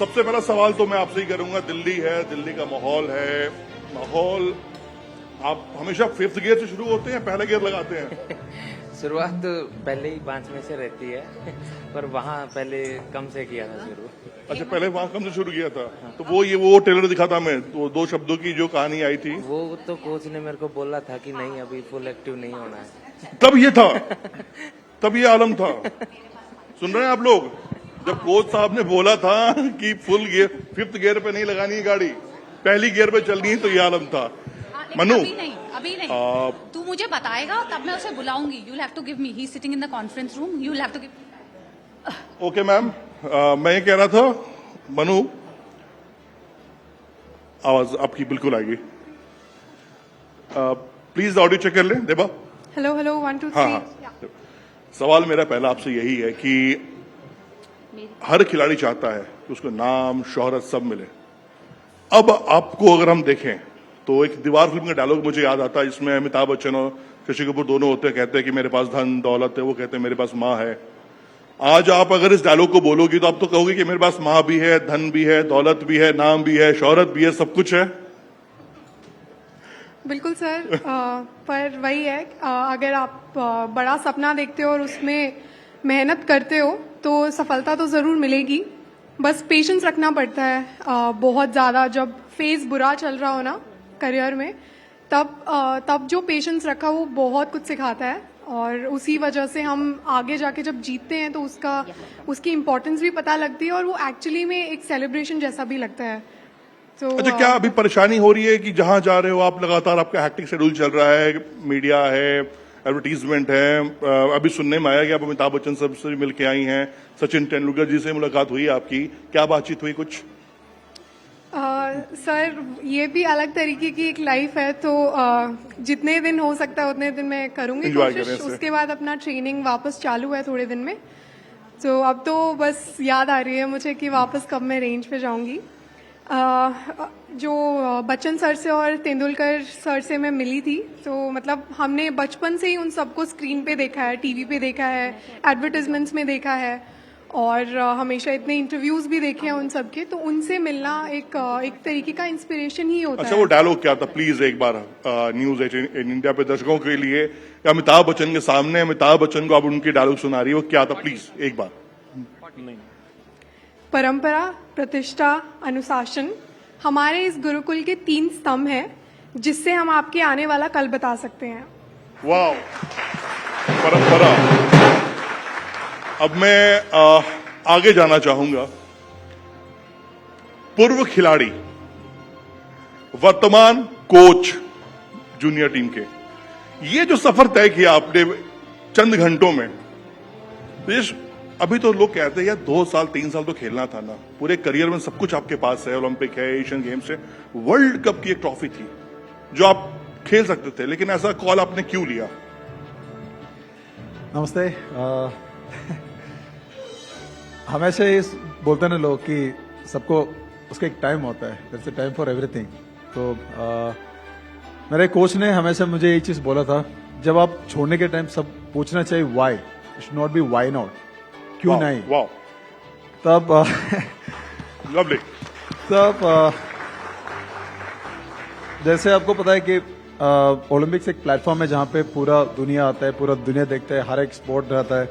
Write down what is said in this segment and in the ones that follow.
सबसे पहला सवाल तो मैं आपसे ही करूंगा, दिल्ली है, दिल्ली का माहौल है, माहौल आप हमेशा फिफ्थ गियर से शुरू होते हैं, पहले गियर लगाते हैं? शुरुआत तो पहले ही 5 में से रहती है पर वहाँ पहले कम से किया था शुरू। अच्छा, पहले वहां कम से शुरू किया था। तो वो ट्रेलर दिखा था मैं, तो 2 शब्दों की जो कहानी आई थी, वो तो कोच ने मेरे को बोला था कि नहीं अभी फुल एक्टिव नहीं होना है। तब ये था, तब ये आलम था। सुन रहे हैं आप लोग? जब कोच साहब ने बोला था कि फुल गियर, फिफ्थ गियर पे नहीं लगानी है गाड़ी, पहली गियर पे चलनी है, तो ये आलम था। मनु, अभी नहीं तू मुझे बताएगा तब मैं उसे बुलाऊंगी। You have to give me, he sitting in the conference room, you have to give. Okay ma'am, मैं ये कह रहा था, मनु आवाज आपकी बिल्कुल आएगी, प्लीज ऑडियो चेक कर लें। देबा, हेलो हेलो 1 2 हाँ 3। हाँ, सवाल मेरा पहला आपसे यही है कि हर खिलाड़ी चाहता है कि उसको नाम शोहरत सब मिले। अब आपको अगर हम देखें तो एक दीवार फिल्म का डायलॉग मुझे याद आता है, जिसमें अमिताभ बच्चन और शशि कपूर दोनों होते हैं, कहते हैं कि मेरे पास धन दौलत है, वो कहते हैं मेरे पास माँ है। आज आप अगर इस डायलॉग को बोलोगी तो आप तो कहोगे कि मेरे पास माँ भी है, धन भी है, दौलत भी है, नाम भी है, शोहरत भी है, सब कुछ है। बिल्कुल सर, पर वही है, अगर आप बड़ा सपना देखते हो और उसमें मेहनत करते हो तो सफलता तो ज़रूर मिलेगी। बस पेशेंस रखना पड़ता है, बहुत ज़्यादा। जब फेज बुरा चल रहा हो ना करियर में, तब जो पेशेंस रखा वो बहुत कुछ सिखाता है, और उसी वजह से हम आगे जाके जब जीतते हैं तो उसकी इम्पोर्टेंस भी पता लगती है, और वो एक्चुअली में एक सेलिब्रेशन जैसा भी लगता है। तो अच्छा, क्या अभी परेशानी हो रही है कि जहां जा रहे हो आप लगातार आपका हैक्टिक शेड्यूल चल रहा है, मीडिया है, एडवर्टीजमेंट है, अभी सुनने में आया कि आप अमिताभ बच्चन साहब से मिल के आई हैं, सचिन तेंदुलकर जी से मुलाकात हुई आपकी, क्या बातचीत हुई कुछ? सर ये भी अलग तरीके की एक लाइफ है, तो जितने दिन हो सकता है उतने दिन मैं करूंगी Enjoy कोशिश। करें इससे। उसके बाद अपना ट्रेनिंग वापस चालू है थोड़े दिन में, तो अब तो बस याद आ रही है मुझे कि वापस कब मैं रेंज पे जाऊंगी। जो बच्चन सर से और तेंदुलकर सर से मैं मिली थी, तो मतलब हमने बचपन से ही उन सबको स्क्रीन पे देखा है, टीवी पे देखा है, एडवर्टाइजमेंट्स में देखा है, और हमेशा इतने इंटरव्यूज भी देखे हैं उन सबके, तो उनसे मिलना एक तरीके का इंस्पिरेशन ही होता अच्छा, है। वो डायलॉग क्या था प्लीज एक बार न्यूज 18 इंडिया पे दर्शकों के लिए, अमिताभ बच्चन के सामने अमिताभ बच्चन को आप उनकी डायलॉग सुना रही है, वो क्या था प्लीज एक बार? परंपरा, प्रतिष्ठा, अनुशासन हमारे इस गुरुकुल के 3 स्तंभ हैं, जिससे हम आपके आने वाला कल बता सकते हैं। वाह, परंपरा। अब मैं आगे जाना चाहूंगा। पूर्व खिलाड़ी, वर्तमान कोच जूनियर टीम के, ये जो सफर तय किया आपने चंद घंटों में, तो ये अभी तो लोग कहते हैं यार 2 साल 3 साल तो खेलना था ना, पूरे करियर में सब कुछ आपके पास है, ओलंपिक है, एशियन गेम्स है, वर्ल्ड कप की एक ट्रॉफी थी जो आप खेल सकते थे, लेकिन ऐसा कॉल आपने क्यों लिया? नमस्ते। हमेशा ये बोलते हैं ना लोग कि सबको उसका एक टाइम होता है, there is a time for everything. तो मेरे कोच ने हमेशा मुझे ये चीज बोला था, जब आप छोड़ने के टाइम सब पूछना चाहिए why, it should not be why not, क्यों नहीं। वाह, तब लवली। तब जैसे आपको पता है कि ओलंपिक्स एक प्लेटफॉर्म है जहाँ पे पूरा दुनिया आता है, पूरा दुनिया देखता है, हर एक स्पोर्ट रहता है,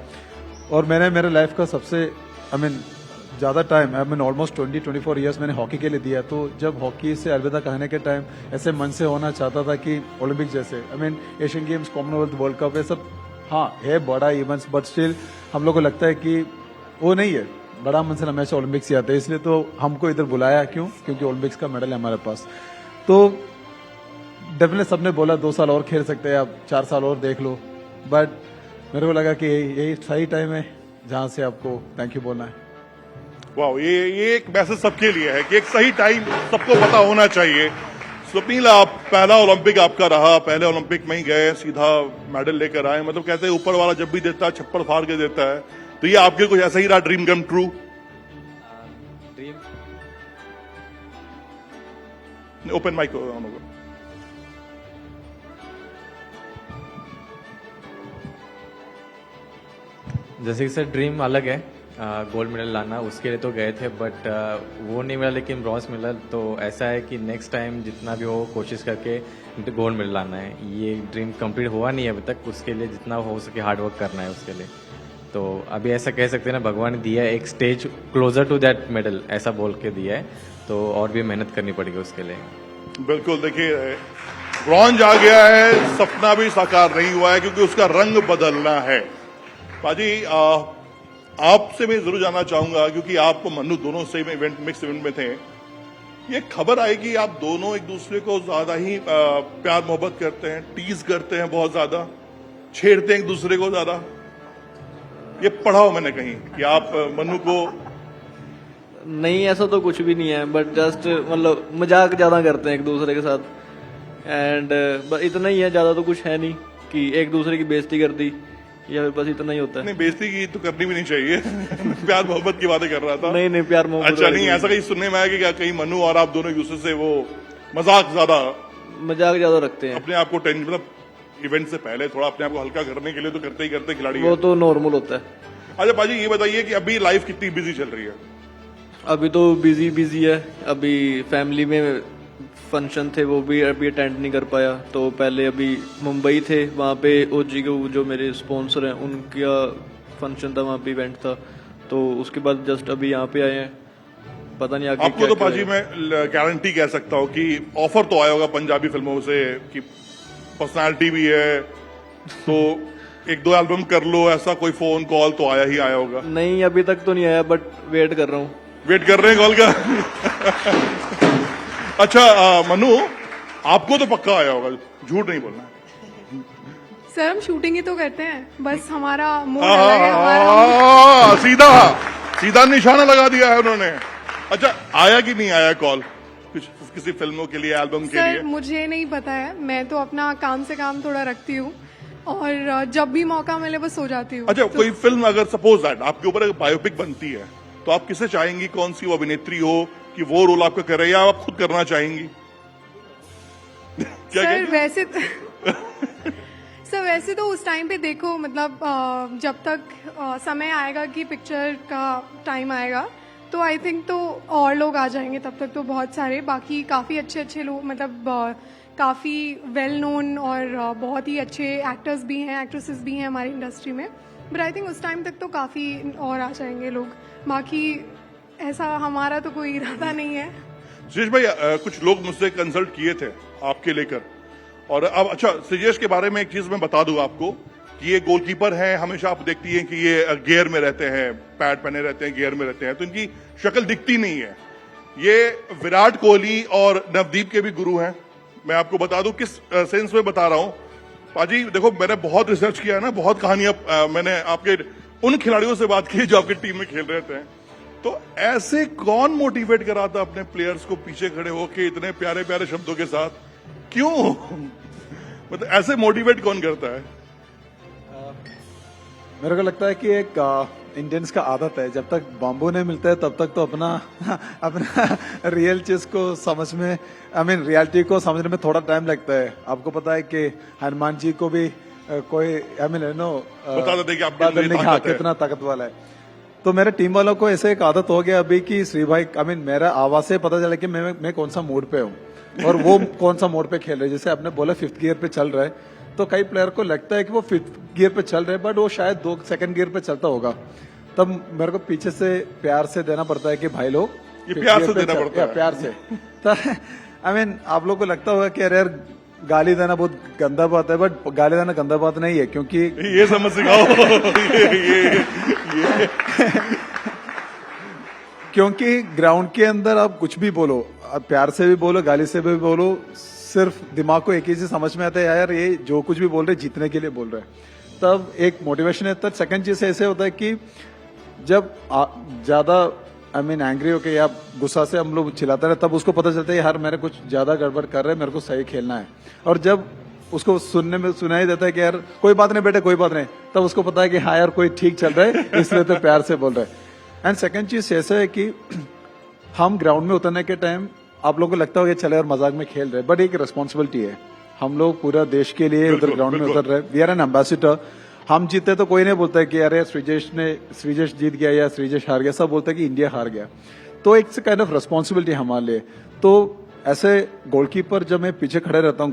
और मैंने मेरे लाइफ का सबसे ज़्यादा टाइम, ऑलमोस्ट 20-24 ईयर्स मैंने हॉकी के लिए दिया। तो जब हॉकी से अलविदा कहने के टाइम ऐसे मन से होना चाहता था कि ओलंपिक जैसे, Asian games, Commonwealth, world cup, ये सब हाँ है बड़ा इवेंट्स, बट स्टिल हम लोग को लगता है कि वो नहीं है, बड़ा मन से हमेशा ओलंपिक्स ही आता है। इसलिए तो हमको इधर बुलाया क्यों, क्योंकि ओलंपिक्स का मेडल है हमारे पास। तो डेफिनेटली सबने बोला 2 साल और खेल सकते हैं आप, 4 साल और देख लो, बट मेरे को लगा कि यही सही टाइम है जहां से आपको थैंक यू बोलना है। वाह, ये एक मैसेज सबके लिए है कि एक सही टाइम सबको पता होना चाहिए। स्वप्निल, आप पहला ओलंपिक आपका रहा, पहले ओलंपिक में ही गए, सीधा मेडल लेकर आए, मतलब कहते हैं ऊपर वाला जब भी देता है छप्पर फाड़ के देता है, तो ये आपके कुछ ऐसा ही रहा, dream come true? Dream open mic on होगा। जैसे कि सर ड्रीम अलग है, गोल्ड मेडल लाना, उसके लिए तो गए थे बट वो नहीं मिला, लेकिन ब्रॉन्ज मिला। तो ऐसा है कि नेक्स्ट टाइम जितना भी हो कोशिश करके गोल्ड मेडल लाना है। ये ड्रीम कंप्लीट हुआ नहीं है अभी तक, उसके लिए जितना हो सके हार्ड वर्क करना है उसके लिए। तो अभी ऐसा कह सकते हैं ना, भगवान ने दिया है एक stage closer to that medal, ऐसा बोल के दिया है, तो और भी मेहनत करनी पड़ेगी उसके लिए। बिल्कुल, देखिए ब्रॉन्ज आ गया है, सपना भी साकार नहीं हुआ है क्योंकि उसका रंग बदलना है। पाजी आपसे मैं जरूर जानना चाहूंगा, क्योंकि आप मन्नू दोनों सेम इवेंट, मिक्स इवेंट में थे, ये खबर आई कि आप दोनों एक दूसरे को ज्यादा ही प्यार मोहब्बत करते हैं, टीज करते हैं, बहुत ज्यादा छेड़ते हैं एक दूसरे को ज्यादा। ये पढ़ा हो मैंने कहीं कि आप मन्नू को। नहीं, ऐसा तो कुछ भी नहीं है, बट जस्ट मतलब मजाक ज्यादा करते हैं एक दूसरे के साथ, एंड इतना ही है, ज्यादा तो कुछ है नहीं कि एक दूसरे की बेइज्जती कर दी, या बस इतना ही होता है। नहीं, बेइज्जती की तो करनी भी नहीं चाहिए। प्यार मोहब्बत की बातें कर रहा था। नहीं, प्यार मोहब्बत। अच्छा, नहीं ऐसा कहीं सुनने में आया कि क्या कहीं मन्नू और आप दोनों एक दूसरे से वो मजाक ज्यादा रखते हैं, अपने आप को टेंशन, मतलब इवेंट से पहले थोड़ा अपने आप को हल्का करने के लिए तो करते ही करते खिलाड़ी। वो तो नॉर्मल होता है। अच्छा पाजी, ये बताइए कि अभी लाइफ कितनी बिजी चल रही है? अभी तो बिजी है। अभी फैमिली में फंक्शन थे, वो भी अभी अटेंड नहीं कर पाया। तो पहले अभी मुंबई थे, वहाँ पे ओजी को जो मेरे स्पॉन्सर हैं उनका फंक्शन था, वहाँ पे इवेंट था। तो उसके बाद जस्ट अभी यहाँ पे आए हैं, पता नहीं आगे आपको तो पाजी मैं गारंटी कह सकता हूँ कि ऑफर तो आया होगा पंजाबी फिल्मों से कि पर्सनालिटी भी है तो एक दो एल्बम कर लो, ऐसा कोई फोन कॉल तो आया ही आया होगा? नहीं, अभी तक तो नहीं आया, बट वेट कर रहा हूँ। वेट कर रहे हैं कॉल का? अच्छा मनु, आपको तो पक्का आया होगा, झूठ नहीं बोलना। सर हम शूटिंग ही तो करते हैं, बस हमारा मूड अलग है, हमारा सीधा निशाना लगा दिया है उन्होंने। अच्छा, आया कि नहीं आया कॉल कुछ किसी फिल्मों के लिए, एल्बम के लिए? सर मुझे नहीं पता है, मैं तो अपना काम से काम थोड़ा रखती हूँ और जब भी मौका मिले बस सो जाती हूँ। अच्छा, कोई फिल्म अगर सपोज दैट आपके ऊपर एक बायोपिक बनती है तो आप किसे चाहेंगी, कौन सी वो अभिनेत्री हो कि वो रोल आपका करे, या आप खुद करना चाहेंगी? क्या सर वैसे सर वैसे तो उस टाइम पे देखो, मतलब जब तक समय आएगा कि पिक्चर का टाइम आएगा तो आई थिंक तो और लोग आ जाएंगे, तब तक तो बहुत सारे बाकी काफ़ी अच्छे लोग, मतलब काफ़ी वेल नोन और बहुत ही अच्छे एक्टर्स भी हैं, एक्ट्रेसेस भी हैं हमारी इंडस्ट्री में। बट आई थिंक उस टाइम तक तो काफ़ी और आ जाएंगे लोग, बाकी ऐसा हमारा तो कोई इरादा नहीं है। सुजेश भाई, कुछ लोग मुझसे कंसल्ट किए थे आपके लेकर, और अब अच्छा सुजेश के बारे में एक चीज मैं बता दूं आपको कि ये गोलकीपर हैं, हमेशा आप देखती हैं कि ये गियर में रहते हैं, पैड पहने रहते हैं, गियर में रहते हैं, तो इनकी शक्ल दिखती नहीं है। ये विराट कोहली और नवदीप के भी गुरु हैं। मैं आपको बता दूं किस सेंस में बता रहा हूं। पाजी देखो, मैंने बहुत रिसर्च किया है ना, बहुत कहानियां मैंने आपके उन खिलाड़ियों से बात की जो आपकी टीम में खेल रहे थे। तो ऐसे कौन मोटिवेट कराता अपने प्लेयर्स को पीछे खड़े होके इतने प्यारे प्यारे शब्दों के साथ? क्यों? मतलब ऐसे मोटिवेट कौन करता है? मेरे को लगता है कि एक इंडियंस का आदत है, जब तक बाम्बू नहीं मिलता है तब तक तो अपना रियल चीज को समझ में, रियलिटी को समझने में थोड़ा टाइम लगता है। आपको पता है कि हनुमान जी को भी कोई बता देते कि आपके बदलने की कितना ताकत वाला है। तो मेरे टीम वालों को ऐसे एक आदत हो गया अभी कि श्री भाई, मेरा आवाज से पता चला कि मैं कौन सा मोड पे हूँ और वो कौन सा मोड पे खेल रहे हैं। जैसे आपने बोला 5th गियर पे चल रहा है, तो कई प्लेयर को लगता है कि वो 5th गियर पे चल रहे हैं, बट वो शायद 2nd गियर पे चलता होगा। तब मेरे को पीछे से प्यार से देना पड़ता है कि भाई लोग, ये प्यार से देना पड़ता है, प्यार से। तो आप लोग को लगता होगा कि अरे यार गाली देना बहुत गंदा बात है, बट गाली देना गंदा बात नहीं है, क्योंकि ये समझ सिखाओ। ये क्योंकि ग्राउंड के अंदर आप कुछ भी बोलो, आप प्यार से भी बोलो, गाली से भी बोलो, सिर्फ दिमाग को एक ही चीज समझ में आता है, यार ये जो कुछ भी बोल रहे जीतने के लिए बोल रहे हैं। तब एक मोटिवेशन है। तब सेकंड चीज ऐसे होता है कि जब ज्यादा एंग्री होके या गुस्सा से हम लोग चिल्लाते रहे, तब उसको पता चलता है यार मेरे कुछ ज्यादा गड़बड़ कर रहे हैं, मेरे को सही खेलना है। और जब उसको सुनने में सुनाई देता है कि यार कोई बात नहीं बेटे, कोई बात नहीं, तब उसको पता है कि हाँ यार कोई ठीक चल रहा है, इसलिए तो प्यार से बोल रहे हैं। एंड सेकंड चीज ऐसा है कि हम ग्राउंड में उतरने के टाइम आप लोगों को लगता होगा चले यार मजाक में खेल रहे, बट एक रिस्पॉन्सिबिलिटी है। हम लोग पूरा देश के लिए उधर ग्राउंड में उतर रहे, वी आर एन एम्बेसडर। हम जीते तो कोई नहीं बोलता है कि अरे श्रीजेश जीत गया या श्रीजेश हार गया, सब बोलता है कि इंडिया हार गया। तो इट्स काइंड ऑफ रिस्पॉन्सिबिलिटी हमारे लिए। तो ऐसे गोलकीपर जब मैं पीछे खड़े रहता हूँ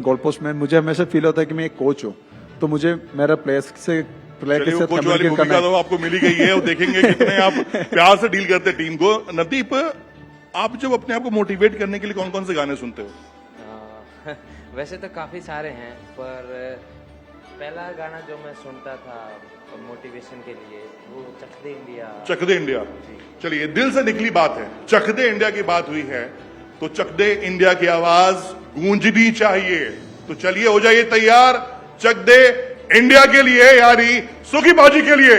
गोल पोस्ट में, मुझे हमेशा फील होता है कि मैं एक कोच हूँ, तो मुझे मेरा प्लेयर के साथ कोच वाली भूमिका तो आपको मिली गई है, वो देखेंगे कितने आप प्यार से डील करते हैं टीम को। नवदीप, आप जब अपने आप को मोटिवेट करने के लिए कौन कौन से गाने सुनते हो? वैसे तो काफी सारे हैं, पर पहला गाना जो मैं सुनता था मोटिवेशन के लिए वो चक दे इंडिया। चक दे इंडिया, चलिए दिल से निकली बात है, चक दे इंडिया की बात हुई है, तो चक दे इंडिया की आवाज गूंजनी चाहिए। तो चलिए हो जाइए तैयार चक दे इंडिया के लिए, यारी सुखी बाजी के लिए।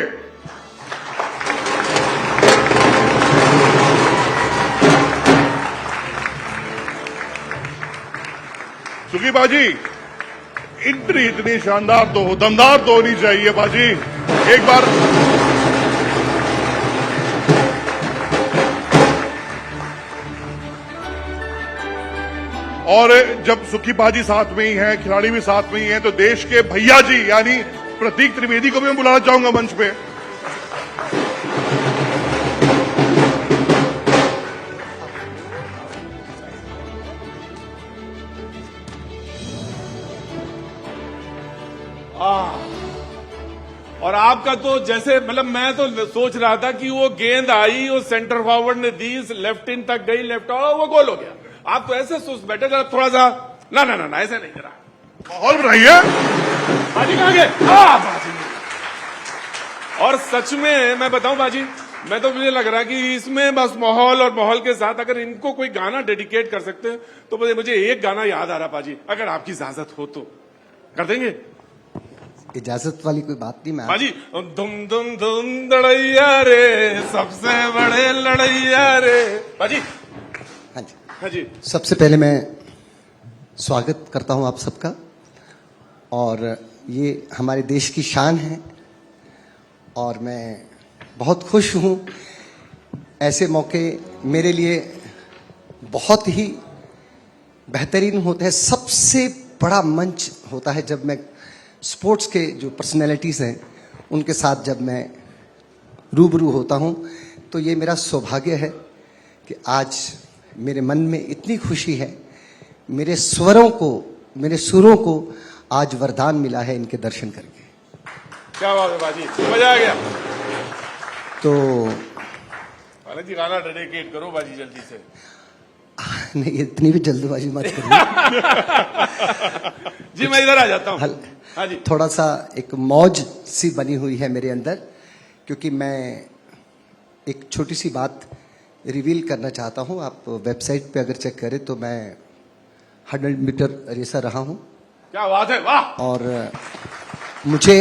सुखी बाजी इतनी शानदार तो हो, दमदार तो होनी चाहिए बाजी। एक बार और जब सुखी बाजी साथ में ही है, खिलाड़ी भी साथ में ही है, तो देश के भैया जी यानी प्रतीक त्रिवेदी को भी मैं बुलाना चाहूंगा मंच पे। और आपका तो जैसे मतलब मैं तो सोच रहा था कि वो गेंद आई, वो सेंटर फॉरवर्ड ने दी, लेफ्ट इन तक गई, लेफ्ट और वो गोल हो गया। आप तो ऐसे सोच बैठे जरा थोड़ा सा ना ना ना, ना ऐसे नहीं करा, माहौल बनाइए। बाजी कहाँ गए? बाजी। और सच में मैं बताऊं बाजी, मैं तो मुझे लग रहा है कि इसमें बस माहौल और माहौल के साथ अगर इनको कोई गाना डेडिकेट कर सकते हैं तो मुझे एक गाना याद आ रहा बाजी, अगर आपकी इजाजत हो तो कर देंगे? इजाजत वाली कोई बात नहीं। मैं बाजी धुम धुम धुम लड़ैया रे, सबसे बड़े लड़ैया रे बाजी। हाँ जी, हाँ जी। सबसे पहले मैं स्वागत करता हूं आप सबका, और ये हमारे देश की शान है और मैं बहुत खुश हूं। ऐसे मौके मेरे लिए बहुत ही बेहतरीन होते हैं। सबसे बड़ा मंच होता है जब मैं स्पोर्ट्स के जो पर्सनैलिटीज़ हैं उनके साथ जब मैं रूबरू होता हूं, तो ये मेरा सौभाग्य है कि आज मेरे मन में इतनी खुशी है। मेरे स्वरों को, मेरे सुरों को आज वरदान मिला है इनके दर्शन करके। क्या बात है बाजी, मजा आ गया। तो जी गाना डेडिकेट करो बाजी जल्दी से। नहीं, इतनी भी जल्दबाजी मत करिए। जी मैं इधर आ जाता हूँ। हाँ जी। थोड़ा सा एक मौज सी बनी हुई है मेरे अंदर, क्योंकि मैं एक छोटी सी बात रिवील करना चाहता हूं। आप वेबसाइट पे अगर चेक करें तो मैं 100 मीटर रेसर रहा हूं। क्या बात है, वाह। और मुझे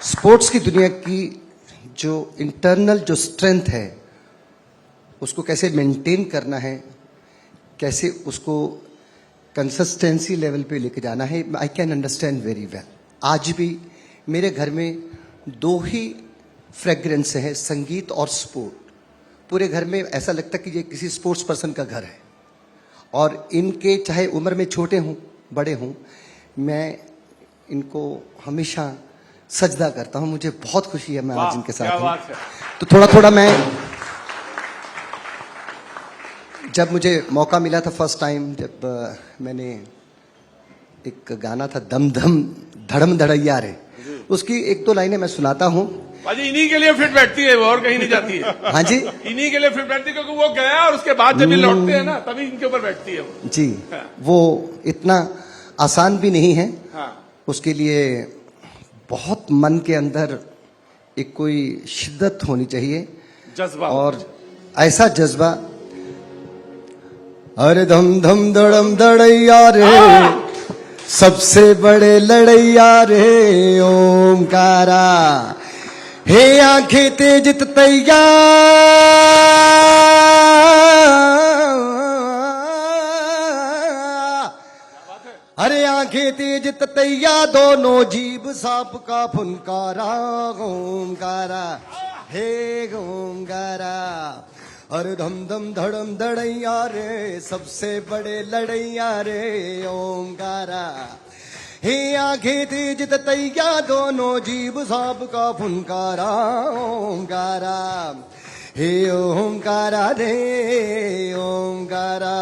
स्पोर्ट्स की दुनिया की जो इंटरनल जो स्ट्रेंथ है उसको कैसे मेंटेन करना है, कैसे उसको कंसिस्टेंसी लेवल पे लेके जाना है, I can understand very well. आज भी मेरे घर में 2 ही फ्रेग्रेंस है, संगीत और स्पोर्ट। पूरे घर में ऐसा लगता है कि ये किसी स्पोर्ट्स पर्सन का घर है। और इनके चाहे उम्र में छोटे हों बड़े हों, मैं इनको हमेशा सजदा करता हूं। मुझे बहुत खुशी है मैं आज इनके साथ हूं। तो थोड़ा थोड़ा मैं, जब मुझे मौका मिला था फर्स्ट टाइम, जब मैंने एक गाना था दम धम धड़म धड़ैया रे, उसकी 1-2 लाइनें मैं सुनाता हूं। बाजी इन्हीं के लिए फिट बैठती है, वो और कहीं नहीं जाती है। हाँ जी, इन्हीं के लिए फिट बैठती है, क्योंकि वो गया और उसके बाद जब ये लौटते हैं ना तभी इनके ऊपर बैठती है वो। जी, वो इतना आसान भी नहीं है। हाँ। उसके लिए बहुत मन के अंदर एक कोई शिद्दत होनी चाहिए, जज्बा, और ऐसा जज्बा। अरे धम धम धड़म धड़ैया रे, सबसे बड़े लड़ैया रे ओमकारा, हे आंखें तेज तैया, अरे आंखें तेज तैया, दोनों जीभ सांप का फुनकारा, ओमकारा हे ओमकारा। अरे धम धम धड़म धड़ैया रे, सबसे बड़े लड़ैया रे ओमकारा, हे आंखें तेज तैया दोनों जीव साब का फुनकारा ओंकारा हे ओंकारा रे ओंकारा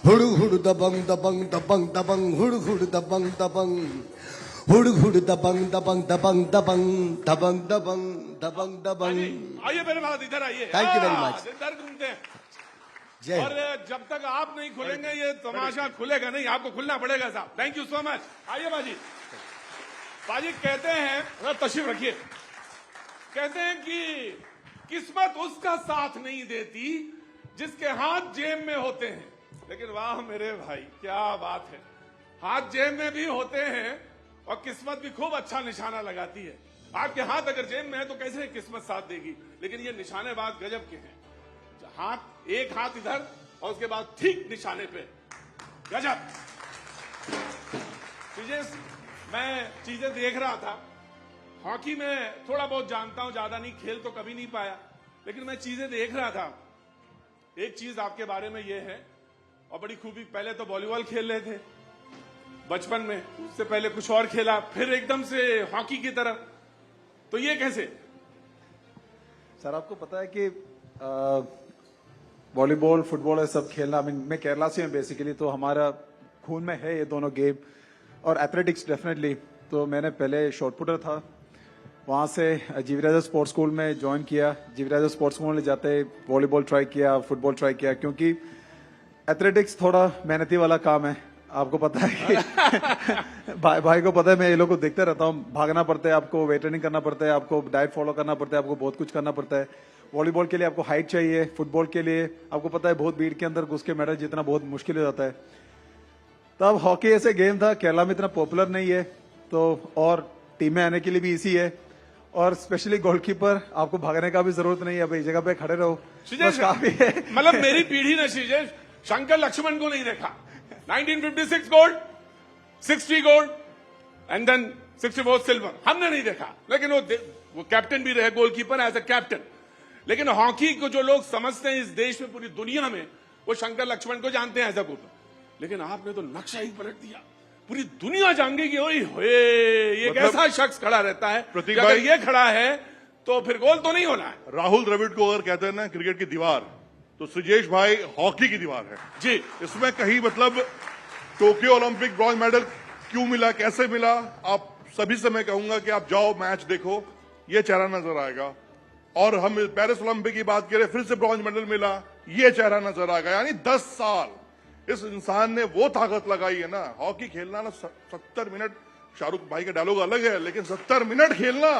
हुड़ हुड़ दबंग दबंग दबंग दबंग हुड़ हुड़ दबंग दबंग हुड़ हुड़ दबंग दबंग दबंग दबंग दबंग दबंग दबंग दबंग। आइए मेरे बाद इधर आइए। Thank you very much. इधर घूमते हैं। जय और जब तक आप नहीं खुलेंगे ये तमाशा खुलेगा नहीं, आपको खुलना पड़ेगा साहब। Thank you so much. आइए बाजी। बाजी कहते हैं, तशरीफ रखिए, कहते हैं कि किस्मत उसका साथ नहीं देती जिसके हाथ जेब में होते हैं। लेकिन वाह मेरे भाई, क्या बात है, हाथ जेब में भी होते हैं और किस्मत भी खूब अच्छा निशाना लगाती है। आपके हाथ अगर जेब में है तो कैसे किस्मत साथ देगी, लेकिन ये निशानेबाज गजब के हैं। हाथ, एक हाथ इधर और उसके बाद ठीक निशाने पे, गजब चीजें। मैं चीजें देख रहा था, हॉकी में थोड़ा बहुत जानता हूं, ज्यादा नहीं, खेल तो कभी नहीं पाया, लेकिन मैं चीजें देख रहा था। एक चीज आपके बारे में ये है, और बड़ी खूबी, पहले तो वॉलीबॉल खेल रहे थे बचपन में, उससे पहले कुछ और खेला, फिर एकदम से हॉकी की तरफ, तो ये कैसे? सर आपको पता है कि वॉलीबॉल फुटबॉल ये सब खेलना, मैं केरला से हूँ बेसिकली, तो हमारा खून में है ये दोनों गेम, और एथलेटिक्स डेफिनेटली। तो मैंने पहले शॉर्ट पुटर था, वहाँ से जीवराजा स्पोर्ट्स स्कूल में ज्वाइन किया। जीवराजा स्पोर्ट्स स्कूल में जाते वॉलीबॉल ट्राई किया, फुटबॉल ट्राई किया, क्योंकि एथलेटिक्स थोड़ा मेहनती वाला काम है, आपको पता है कि भाई को पता है, मैं ये लोग को देखते रहता हूँ, भागना पड़ता है आपको, वेट ट्रेनिंग करना पड़ता है आपको, डाइट फॉलो करना पड़ता है आपको, बहुत कुछ करना पड़ता है। वॉलीबॉल के लिए आपको हाइट चाहिए, फुटबॉल के लिए आपको पता है बहुत भीड़ के अंदर घुस के मेडल जीतना बहुत मुश्किल हो जाता है। तब हॉकी ऐसे गेम था, केरला में इतना पॉपुलर नहीं है, तो और टीम में आने के लिए भी इजी है, और स्पेशली गोलकीपर, आपको भागने का भी जरूरत नहीं है, अब एक जगह पे खड़े रहो, बस काफी है। मतलब मेरी पीढ़ी ने शीजेश शंकर लक्ष्मण को नहीं देखा। 1956 gold, 60 gold and then 64 silver, हमने नहीं देखा, लेकिन वो कैप्टन भी रहे, गोलकीपर एज ए कैप्टन। लेकिन हॉकी को जो लोग समझते हैं इस देश में, पूरी दुनिया में, वो शंकर लक्ष्मण को जानते हैं एज ए गोलकीपर। लेकिन आपने तो नक्शा ही पलट दिया, पूरी दुनिया जान गई कि ओए होए ये मतलब कैसा शख्स खड़ा रहता है, प्रतीक अगर भाई, ये खड़ा है तो फिर गोल तो नहीं होना है। राहुल द्रविड़ को अगर कहते हैं ना क्रिकेट की दीवार, तो श्रीजेश भाई हॉकी की दीवार है जी। इसमें कहीं मतलब टोक्यो ओलंपिक ब्रॉन्ज मेडल क्यों मिला, कैसे मिला, आप सभी से मैं कहूंगा कि आप जाओ मैच देखो, ये चेहरा नजर आएगा। और हम पेरिस ओलंपिक की बात करें, फिर से ब्रॉन्ज मेडल मिला, ये चेहरा नजर आएगा। यानी 10 साल इस इंसान ने वो ताकत लगाई है ना, हॉकी खेलना ना 70 मिनट, शाहरुख भाई का डायलॉग अलग है, लेकिन 70 मिनट खेलना,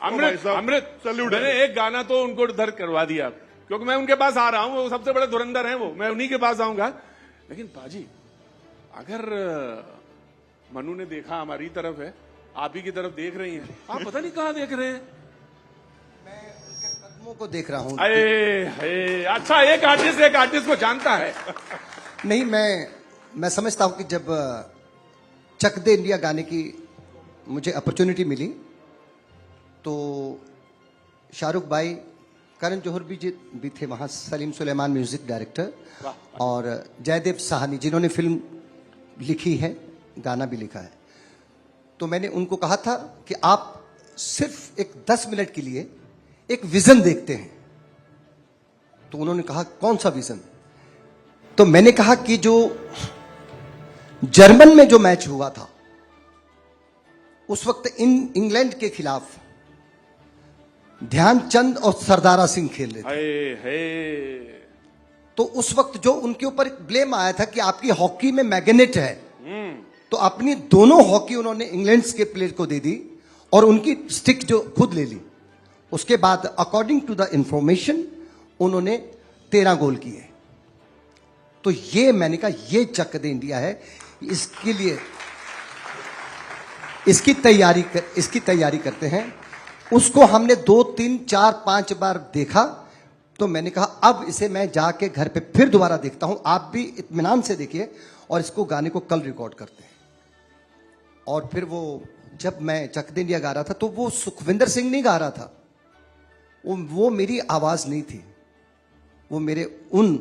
अमृत सैल्यूट। मैंने एक गाना तो उनको उधर करवा दिया, क्योंकि मैं उनके पास आ रहा हूं, वो सबसे बड़े धुरंधर हैं, वो मैं उन्हीं के पास आऊंगा। लेकिन पाजी, अगर मनु ने देखा हमारी तरफ है, आप ही की तरफ देख रही हैं, आप पता नहीं कहां देख रहे हैं। मैं उनके कदमों को देख रहा हूं। अरे अच्छा, एक आर्टिस्ट को जानता है। नहीं, मैं समझता हूं कि जब चक दे इंडिया गाने की मुझे अपॉर्चुनिटी मिली, तो शाहरुख भाई, करण जौहर भी थे वहां, सलीम सुलेमान म्यूजिक डायरेक्टर, और जयदेव साहनी जिन्होंने फिल्म लिखी है, गाना भी लिखा है। तो मैंने उनको कहा था कि आप सिर्फ एक 10 मिनट के लिए एक विजन देखते हैं। तो उन्होंने कहा कौन सा विजन? तो मैंने कहा कि जो जर्मन में जो मैच हुआ था उस वक्त इंग्लैंड के खिलाफ ध्यानचंद और सरदारा सिंह खेल रहे थे। तो उस वक्त जो उनके ऊपर एक ब्लेम आया था कि आपकी हॉकी में मैग्नेट है, तो अपनी दोनों हॉकी उन्होंने इंग्लैंड के प्लेयर को दे दी और उनकी स्टिक जो खुद ले ली। उसके बाद अकॉर्डिंग टू द इंफॉर्मेशन उन्होंने 13 गोल किए। तो ये मैंने कहा ये चक दे इंडिया है, इसके लिए इसकी तैयारी करते हैं। उसको हमने 2, 3, 4, 5 बार देखा, तो मैंने कहा अब इसे मैं जाके घर पे फिर दोबारा देखता हूं, आप भी इत्मीनान से देखिए, और इसको गाने को कल रिकॉर्ड करते हैं। और फिर वो जब मैं चक दे इंडिया गा रहा था तो वो सुखविंदर सिंह नहीं गा रहा था, वो मेरी आवाज नहीं थी, वो मेरे उन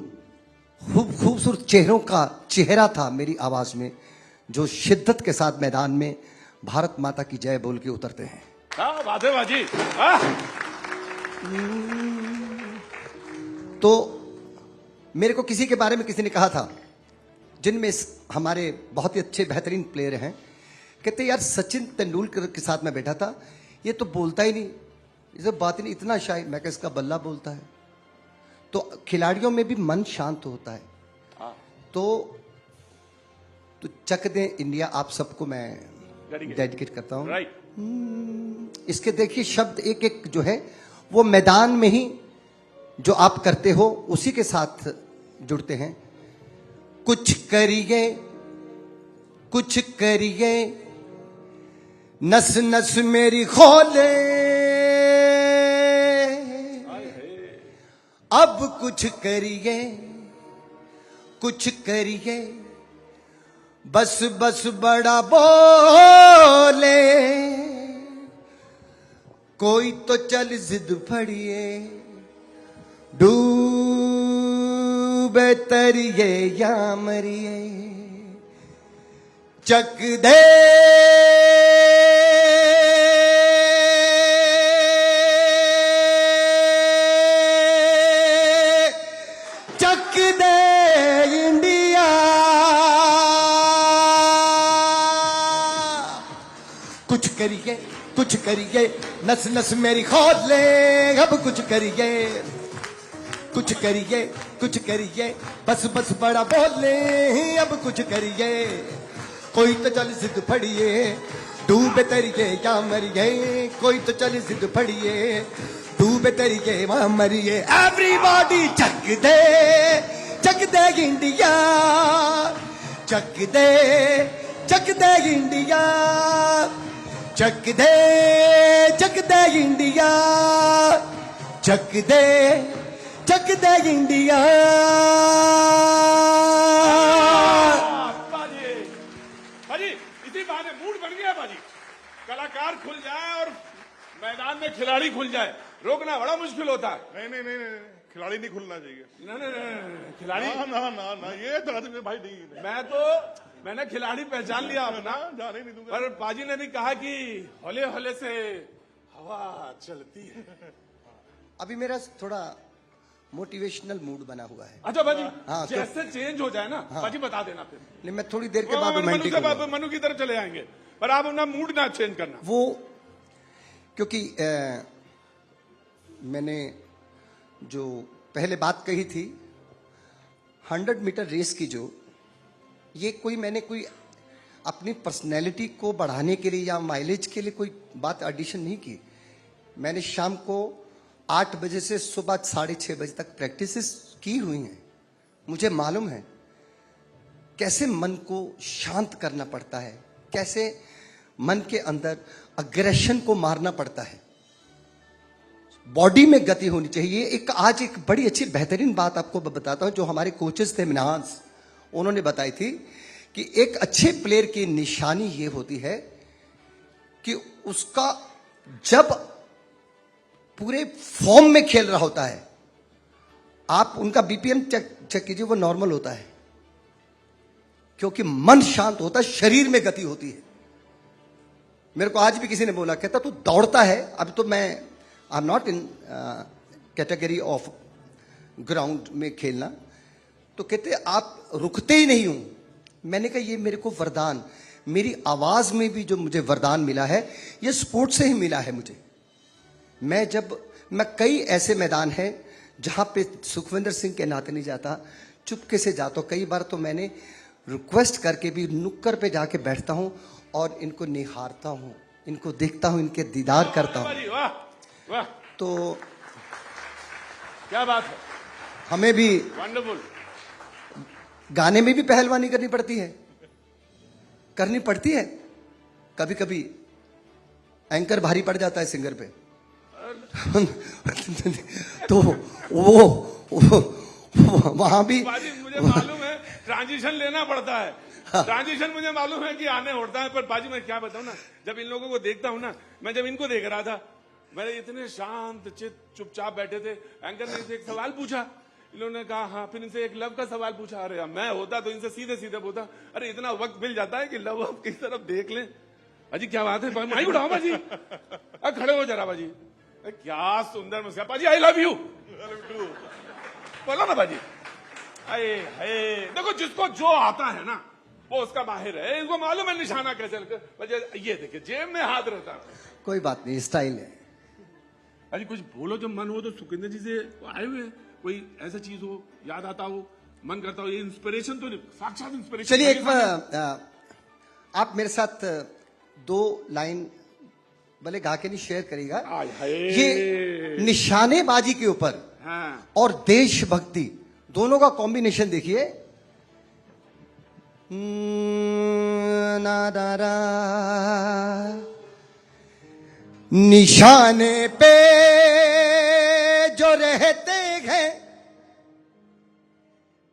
खूबसूरत चेहरों का चेहरा था मेरी आवाज में, जो शिद्दत के साथ मैदान में भारत माता की जय बोल के उतरते हैं। क्या बात है बाजी, वाह। तो मेरे को किसी के बारे में किसी ने कहा था, जिनमें हमारे बहुत ही अच्छे बेहतरीन प्लेयर हैं, कहते यार सचिन तेंदुलकर के साथ मैं बैठा था, ये तो बोलता ही नहीं, ये सब बात ही नहीं, इतना शाय। मैं कहा इसका बल्ला बोलता है। तो खिलाड़ियों में भी मन शांत होता है। तो चक दे इंडिया आप सबको मैं डेडिकेट करता हूं। इसके देखिए शब्द एक एक जो है वो मैदान में ही जो आप करते हो उसी के साथ जुड़ते हैं। कुछ करिए कुछ करिए, नस नस मेरी खोले, अब कुछ करिए कुछ करिए, बस बस बड़ा बोले, कोई तो चल जिद फड़िए, डूबे तरिए या मरिए, चक दे चक दे इंडिया, कुछ करिए, नस नस मेरी खोल ले, अब कुछ करिए कुछ करिए कुछ करिए, बस बस बड़ा बोले, अब कुछ करिए, कोई तो चल जिद फड़िए, डूबे तरिए या मरिए, कोई तो चल जिद फड़िए, डूबे तरिए वहां मरिए, एवरीबॉडी चक दे इंडिया, चक दे इंडिया, चक दे इंडिया, चक दे इंडिया। बाजी इसी बहाने मूड बन गया बाजी, कलाकार खुल जाए और मैदान में खिलाड़ी खुल जाए, रोकना बड़ा मुश्किल होता है। नहीं, खिलाड़ी नहीं खुलना चाहिए। नहीं, खिलाड़ी ना, ये तो भाई नहीं। मैंने खिलाड़ी पहचान लिया अपना, जाने नहीं दूंगा। पर बाजी ने भी कहा कि हौले हौले से हवा चलती है। अभी मेरा थोड़ा मोटिवेशनल मूड बना हुआ है। अच्छा बाजी, हाँ, जैसे चेंज हो जाए ना बाजी बता देना फिर। नहीं, मैं थोड़ी देर के बाद मनु की तरफ चले आएंगे, पर आप अपना मूड ना चेंज करना। वो क्योंकि मैंने जो पहले बात कही थी 100 मीटर रेस की, जो ये मैंने कोई अपनी पर्सनैलिटी को बढ़ाने के लिए या माइलेज के लिए कोई बात ऑडिशन नहीं की। मैंने शाम को 8 बजे से सुबह 6:30 बजे तक प्रैक्टिसेस की हुई हैं। मुझे मालूम है कैसे मन को शांत करना पड़ता है, कैसे मन के अंदर अग्रेशन को मारना पड़ता है, बॉडी में गति होनी चाहिए। आज एक बड़ी अच्छी बेहतरीन बात आपको बताता हूं, जो हमारे कोचेस थे मिनहास, उन्होंने बताई थी कि एक अच्छे प्लेयर की निशानी ये होती है कि उसका जब पूरे फॉर्म में खेल रहा होता है, आप उनका बीपीएम चेक कीजिए, वो नॉर्मल होता है, क्योंकि मन शांत होता है, शरीर में गति होती है। मेरे को आज भी किसी ने बोला, कहता तू दौड़ता है। अब तो मैं I am not in category of ground में खेलना, तो कहते आप रुकते ही नहीं हूं। मैंने कहा ये मेरे को वरदान, मेरी आवाज में भी जो मुझे वरदान मिला है, ये स्पोर्ट से ही मिला है मुझे। मैं कई ऐसे मैदान हैं जहां पे सुखविंदर सिंह के नाते नहीं जाता, चुपके से जाता हूं। कई बार तो मैंने रिक्वेस्ट करके भी नुक्कड़ पे जाके बैठता हूं और इनको निहारता हूं, इनको देखता हूं, इनके दीदार करता हूं। वाह वाह, तो क्या बात है, हमें भी वंडरफुल। गाने में भी पहलवानी करनी पड़ती है, कभी कभी एंकर भारी पड़ जाता है सिंगर पे तो वो वहां भी मुझे मालूम है ट्रांजिशन लेना पड़ता है। ट्रांजिशन मुझे मालूम है कि आने होता है, पर बाजी मैं क्या बताऊं ना, जब इन लोगों को देखता हूं ना, मैं जब इनको देख रहा था, मेरे इतने शांत चित चुपचाप बैठे थे, एंकर ने एक सवाल पूछा, इन्होंने कहा हाँ, फिर इनसे एक लव का सवाल पूछा। अरे मैं होता तो इनसे सीधे सीधे बोलता, अरे इतना वक्त मिल जाता है कि लव अब किस तरफ देख लें। अजी क्या बात है, माइक उठाओ बाजी, खड़े हो जरा बाजी। क्या सुंदर मुस्कुरा बाजी, आई लव यू बोलो ना बाजी। अरे देखो, जिसको जो आता है ना वो उसका माहिर है, इनको मालूम है निशाना कैसे लगता। ये देखिए जेब में हाथ रहता है। कोई बात नहीं, स्टाइल है। अजी कुछ बोलो, जब मन हो तो सुखिंदर जी से आए हुए हैं, कोई ऐसा चीज हो, याद आता हो, मन करता हो, ये इंस्पिरेशन तो नहीं, साक्षात इंस्पिरेशन। चलिए एक आप मेरे साथ 2 लाइन भले गा के नहीं शेयर करिएगा। ये निशानेबाजी के ऊपर हाँ। और देशभक्ति दोनों का कॉम्बिनेशन देखिए। नादारा निशाने पे जो रहते हैं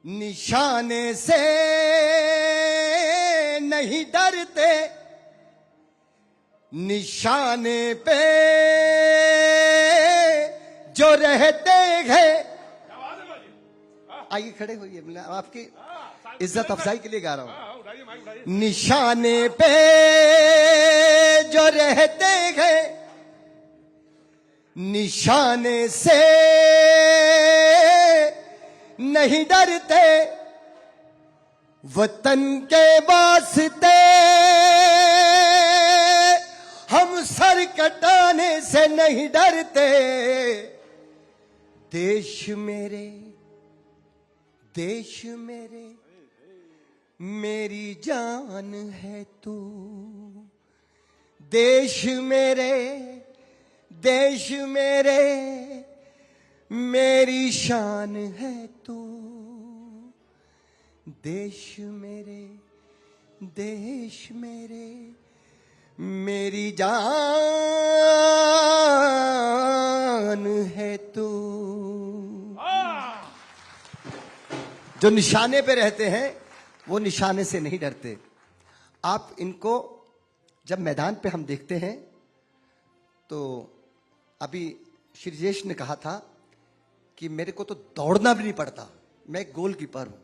निशाने से नहीं डरते, निशाने पे जो रहते हैं। आइए खड़े होइए, मैं आपकी इज्जत अफजाई के लिए गा रहा हूं। निशाने पे जो रहते हैं निशाने से नहीं डरते, वतन के वास्ते हम सर कटाने से नहीं डरते। देश मेरे, देश मेरे, मेरी जान है तू। देश मेरे, देश मेरे, मेरी शान है तू। देश मेरे, देश मेरे, मेरी जान है तू। जो निशाने पे रहते हैं वो निशाने से नहीं डरते। आप इनको जब मैदान पे हम देखते हैं तो अभी श्रीजेश ने कहा था कि मेरे को तो दौड़ना भी नहीं पड़ता, मैं गोलकीपर हूं,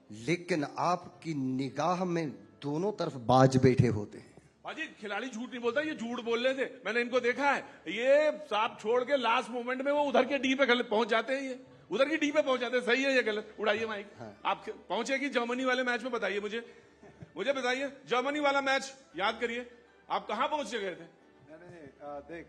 लेकिन आपकी निगाह में दोनों तरफ बाज बैठे होते हैं। बाजी खिलाड़ी झूठ नहीं बोलता, ये झूठ बोल रहे थे, मैंने इनको देखा है। ये साफ छोड़ के लास्ट मोमेंट में वो उधर के डी पे गलत पहुंच जाते हैं, ये उधर की डी पे पहुंच जाते हैं। सही है ये गलत? उड़ाइए माइक। हाँ। आप पहुंचे कि जर्मनी वाले मैच में? बताइए मुझे बताइए, जर्मनी वाला मैच याद करिए, आप कहां पहुंच गए थे? देख,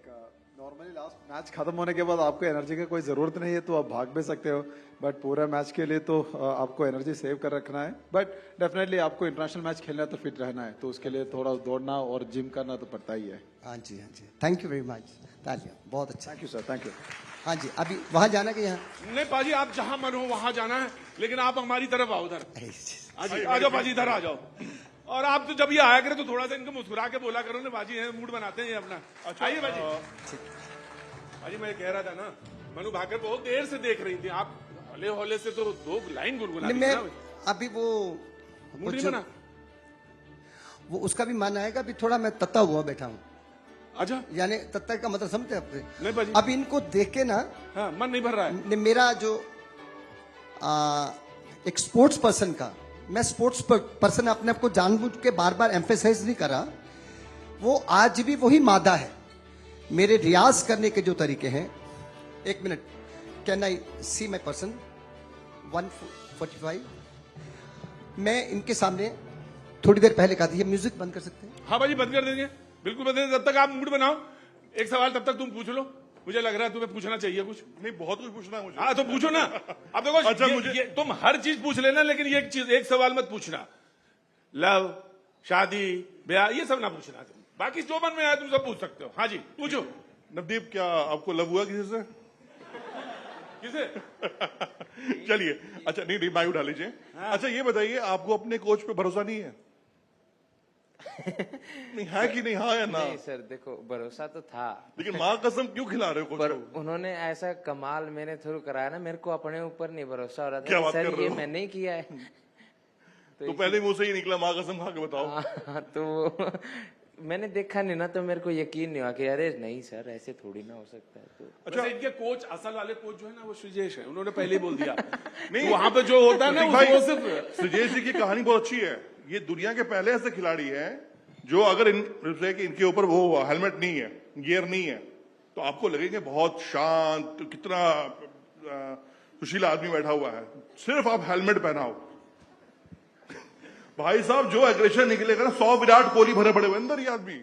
नॉर्मली लास्ट मैच खत्म होने के बाद आपको एनर्जी की कोई जरूरत नहीं है तो आप भाग भी सकते हो, बट पूरा मैच के लिए तो आपको एनर्जी सेव कर रखना है। बट डेफिनेटली आपको इंटरनेशनल मैच खेलना है तो फिट रहना है, तो उसके लिए थोड़ा दौड़ना और जिम करना तो पड़ता ही है। हाँ जी, हाँ जी, थैंक यू वेरी मच। तालियां, बहुत अच्छा। Thank you sir, thank you. हाँ जी, अभी वहां जाना कि यहाँ? नहीं पाजी, आप जहां मन हो वहां जाना है, लेकिन आप हमारी तरफ आओ उधर। आ जाओ पाजी, इधर आ जाओ। और आप तो जब ये आया करे तो थोड़ा सा इनको मुस्कुरा के बोला करो ना, बाजी है, मूड बनाते हैं अपना। आइए बाजी। बाजी मैं कह रहा था ना, मनु भाकर बहुत देर से देख रही थी, आप हौले हौले से तो 2 लाइन गुनगुना दी मैं ना। अभी वो मूड नहीं बना? वो उसका भी मन आएगा। अभी थोड़ा मैं तत्ता हुआ बैठा हूँ। अच्छा, यानी तत्ता का मतलब समझते हैं आपने? नहीं बाजी। अब इनको देख के ना, हाँ, मन नहीं भर रहा है। मेरा जो एक स्पोर्ट्स पर्सन का, मैं स्पोर्ट्स पर्सन अपने आप को जानबूझ के बार बार एम्फेसाइज नहीं कर रहा, वो आज भी वही मादा है। मेरे रियाज करने के जो तरीके हैं, 1 minute, can I see my person? 145। मैं इनके सामने थोड़ी देर पहले कहा था, ये म्यूजिक बंद कर सकते हैं? हाँ भाजी बंद कर देंगे, बिल्कुल बंद देंगे। तब तक आप मूड बनाओ। एक सवाल तब तक तुम पूछ लो, मुझे लग रहा है तुम्हें पूछना चाहिए कुछ। नहीं, बहुत कुछ पूछना है मुझे। हाँ तो पूछो ना। अब देखो, अच्छा, ये तुम हर चीज पूछ लेना, लेकिन ये एक सवाल मत पूछना। लव, शादी, ब्याह, ये सब ना पूछना। बाकी जो मन में आया तुम सब पूछ सकते हो। हाँ जी पूछो। नवदीप, क्या आपको लव हुआ किसी से? किसे? चलिए, अच्छा नहीं माइक उठा लीजिए। अच्छा ये बताइए, आपको अपने कोच पे भरोसा नहीं है? नहीं है कि नहीं? हाँ या ना? नहीं सर, देखो भरोसा तो था, लेकिन माँ कसम क्यों खिला रहे हो कोच पर को? उन्होंने ऐसा कमाल मेरे थ्रू कराया ना, मेरे को अपने ऊपर नहीं भरोसा हो रहा क्या था बात सर, कर रहे ये हो? मैंने ही किया है। तो पहले मुंह से ही निकला माँ कसम खा के बताओ। हाँ, तो मैंने देखा नहीं ना, तो मेरे को यकीन नहीं हुआ कि अरे नहीं सर ऐसे थोड़ी ना हो सकता है। तो अच्छा, इनके कोच, असल वाले कोच जो है ना वो श्रीजेश है, उन्होंने पहले ही बोल दिया। नहीं, वहां पे जो होता है ना वो सिर्फ श्रीजेश जी की कहानी बहुत अच्छी है। ये दुनिया के पहले ऐसे खिलाड़ी हैं जो अगर इनके ऊपर वो हेलमेट नहीं है, गियर नहीं है, तो आपको लगेंगे बहुत शांत, कितना सुशील आदमी बैठा हुआ है, सिर्फ आप हेलमेट पहनाओ। भाई साहब जो एग्रेशन निकलेगा ना, 100 विराट कोहली भरे पड़े हुए अंदर ये आदमी,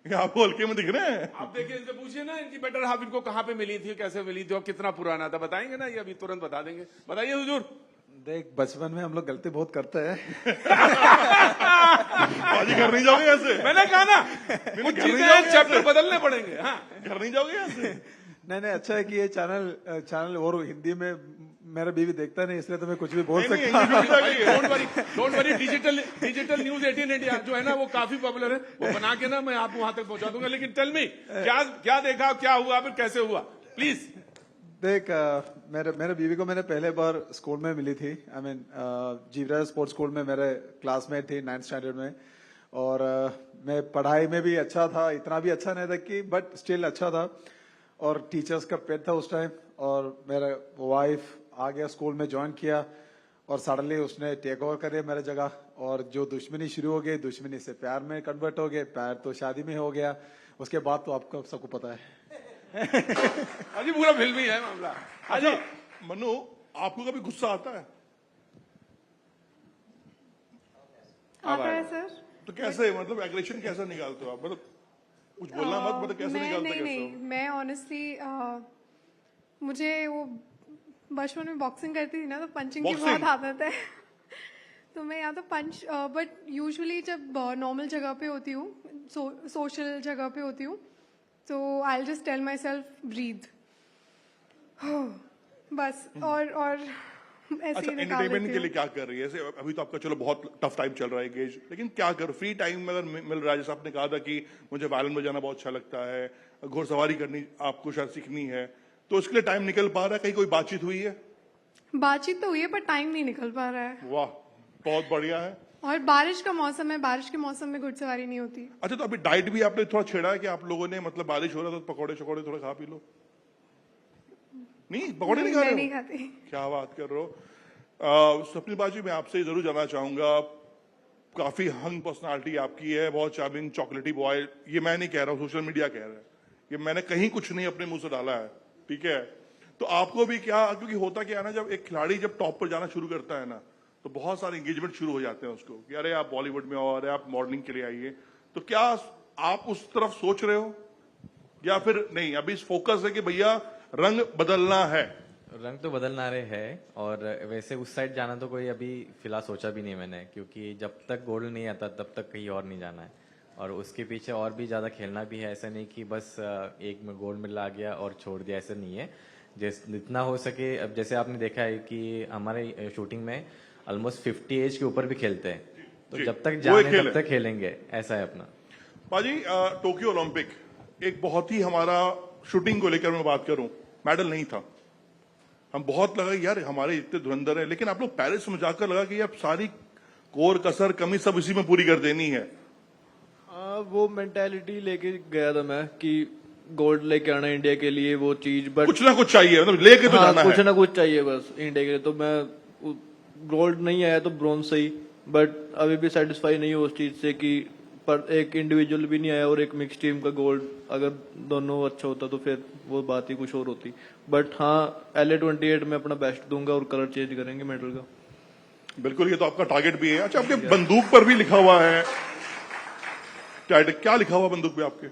ये आपको हल्के में दिख रहे हैं। आप देखिए, इनसे पूछिए ना इनकी बेटर हाफ इनको कहाँ पे मिली थी, कैसे मिली थी और कितना पुराना था, बताएंगे ना ये अभी तुरंत बता देंगे। बताइए हुजूर। देख, बचपन में हम लोग गलती बहुत करते हैं। बाजी घर नहीं जाओगे ऐसे? मैंने कहा ना कुछ चीजें चैप्टर बदलने पड़ेंगे। हाँ, घर नहीं जाओगे ऐसे? नहीं, अच्छा है कि ये चैनल और हिंदी में मेरा बीवी देखता नहीं, इसलिए तो मैं कुछ भी बोल सकता हूँ। Don't worry, digital news 18 India जो है ना वो काफी पॉपुलर है, वो बना के ना मैं आपको वहां तक पहुंचा दूंगा। लेकिन टेल मी, क्या देखा, क्या हुआ, फिर कैसे हुआ, प्लीज। देख, मेरे बीवी को मैंने पहले बार स्कूल में मिली थी। I mean Jivraj sports school में मेरे क्लासमेट थी 9th स्टैंडर्ड में, और मैं पढ़ाई में भी अच्छा था, इतना भी अच्छा नहीं था कि, बट स्टिल अच्छा था, और टीचर्स का पेट था उस टाइम। और मेरा वाइफ आ गया, स्कूल में ज्वाइन किया, और सडनली उसने टेक ओवर कर दिया मेरी जगह, और जो दुश्मनी शुरू हो गई, दुश्मनी से प्यार में कन्वर्ट हो गए, प्यार तो शादी में हो गया, उसके बाद तो आपको सबको पता है। अजी पूरा फिल्मी है मामला। अच्छा मनु, आपको कभी गुस्सा आता है? आता है सर। तो कैसे, मतलब एग्रेशन कैसे निकालते हो आप? मतलब कुछ बोलना मत, मतलब कैसे निकालते हो? नहीं, मैं ऑनेस्टली मुझे वो बचपन में बॉक्सिंग करती थी ना, तो पंचिंग की बहुत आदत है। तो मैं या तो पंच, बट यूजुअली जब नॉर्मल जगह पे होती हूँ, सोशल जगह पे होती हूँ, तो I will just tell myself breathe, बस, और ऐसे अच्छा, ही निकाल एंटरटेनमेंट देती के लिए हूँ। क्या कर रही है? जैसे अभी तो आपका चलो बहुत टफ टाइम चल रहा है गेज, लेकिन क्या करो फ्री टाइम में अगर मिल रहा है? जैसे आपने कहा था कि मुझे वायलिन बजाना बहुत अच्छा लगता है, घुड़सवारी करनी आपको शायद सीखनी है, तो उसके लिए टाइम निकल पा रहा है? कहीं कोई बातचीत हुई है? बातचीत तो हुई है, पर टाइम नहीं निकल पा रहा है। वाह, बहुत बढ़िया है। और बारिश का मौसम है, बारिश के मौसम में घुड़सवारी नहीं होती। अच्छा, तो अभी डाइट भी आपने थोड़ा छेड़ा है कि आप लोगों ने, मतलब बारिश हो रहा तो पकौड़े शकौड़े थोड़ा खा पी लो? नहीं, पकौड़े नहीं खा रहे हो? नहीं खाती। क्या बात कर रहे हो? स्वप्निल बाजी, मैं आपसे जरूर जानना चाहूंगा, काफी हंग पर्सनालिटी आपकी है, बहुत चार्मिंग चॉकलेटी बॉय, ये मैं नहीं कह रहा हूँ, सोशल मीडिया कह रहा है, ये मैंने कहीं कुछ नहीं अपने मुंह से डाला है, ठीक है? तो आपको भी क्या, क्योंकि होता क्या है ना, जब एक खिलाड़ी जब टॉप पर जाना शुरू करता है ना, तो बहुत सारे एंगेजमेंट शुरू हो जाते हैं उसको कि अरे आप बॉलीवुड में हो, अरे आप मॉडलिंग के लिए आइए। तो क्या आप उस तरफ सोच रहे हो, या फिर नहीं, अभी फोकस है कि भैया रंग बदलना है? रंग तो बदलना रहे है, और वैसे उस साइड जाना तो कोई अभी फिलहाल सोचा भी नहीं मैंने, क्योंकि जब तक गोल्ड नहीं आता तब तक कहीं और नहीं जाना है, और उसके पीछे और भी ज्यादा खेलना भी है। ऐसा नहीं कि बस एक में गोल्ड मेडल आ गया और छोड़ दिया, ऐसा नहीं है। जितना हो सके, अब जैसे आपने देखा है कि हमारे शूटिंग में ऑलमोस्ट 50 एज के ऊपर भी खेलते हैं, तो जब तक जाने तब तक खेलेंगे, ऐसा है अपना। बाजी, टोक्यो ओलंपिक एक बहुत ही, हमारा शूटिंग को लेकर मैं बात करूं, मेडल नहीं था, हम बहुत लगा यार हमारे इतने धुरंधर है, लेकिन आप लोग पेरिस में जाकर लगा कि यार सारी कोर कसर कमी सब इसी में पूरी कर देनी है। वो मेंटालिटी लेके गया था मैं कि गोल्ड लेके आना इंडिया के लिए, वो चीज, बट कुछ ना कुछ चाहिए, मतलब लेके तो जाना कुछ है। ना कुछ चाहिए बस इंडिया के लिए। तो मैं गोल्ड नहीं आया तो ब्रॉन्ज सही, बट अभी भी सेटिस्फाई नहीं हूँ उस चीज से कि पर एक इंडिविजुअल भी नहीं आया और एक मिक्स टीम का गोल्ड, अगर दोनों अच्छा होता तो फिर वो बात ही कुछ और होती। बट हाँ, LA28 में अपना बेस्ट दूंगा और कलर चेंज करेंगे मेडल का। बिल्कुल, ये तो आपका टारगेट भी है। अच्छा, आपके बंदूक पर भी लिखा हुआ है, क्या लिखा हुआ बंदूक पे आपके?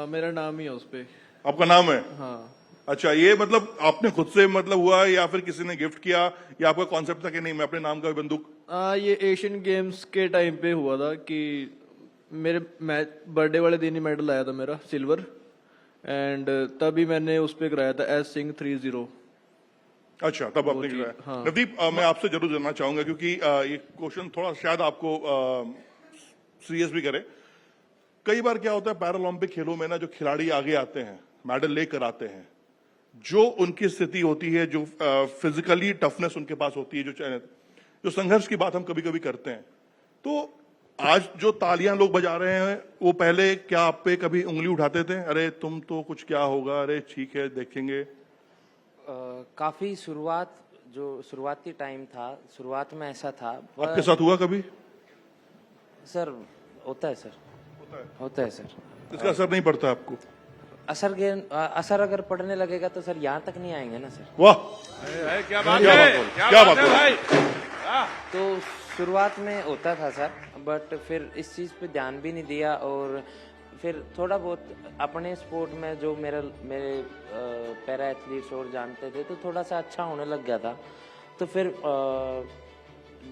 मेरा नाम ही है उस पे। आपका नाम है? हाँ। अच्छा, ये मतलब आपने खुद से मतलब हुआ है या फिर किसी ने गिफ्ट किया, या आपका कॉन्सेप्ट था कि नहीं मैं अपने नाम का बंदूक? ये एशियन गेम्स के टाइम पे हुआ था कि मेरे बर्थडे वाले दिन ही मेडल आया था मेरा, सिल्वर, एंड तभी मैंने उस पे कराया था S Singh 30। अच्छा, तब आपने कराया। हाँ। नवदीप, मैं आपसे जरूर जानना चाहूंगा, क्योंकि ये क्वेश्चन थोड़ा शायद आपको सीरियस भी करे। कई बार क्या होता है पैरालंपिक खेलों में ना, जो खिलाड़ी आगे आते हैं, मेडल लेकर आते हैं, जो उनकी स्थिति होती है, जो फिजिकली टफनेस उनके पास होती है, जो संघर्ष की बात हम कभी कभी करते हैं, तो आज जो तालियां लोग बजा रहे हैं वो पहले क्या आप पे कभी उंगली उठाते थे, अरे तुम तो कुछ क्या होगा, अरे ठीक है देखेंगे? काफी शुरुआती टाइम था, शुरुआत में ऐसा था। आपके साथ हुआ कभी? सर होता है सर, होता है सर। इसका असर नहीं पड़ता आपको? असर अगर पड़ने लगेगा तो सर यहाँ तक नहीं आएंगे ना सर। वाह, क्या बात क्या है, बात क्या क्या बात बात है है। भाई। तो शुरुआत में होता था सर, बट फिर इस चीज़ पे ध्यान भी नहीं दिया, और फिर थोड़ा बहुत अपने स्पोर्ट में जो मेरे पैरा एथलीट्स और जानते थे तो थोड़ा सा अच्छा होने लग गया था। तो फिर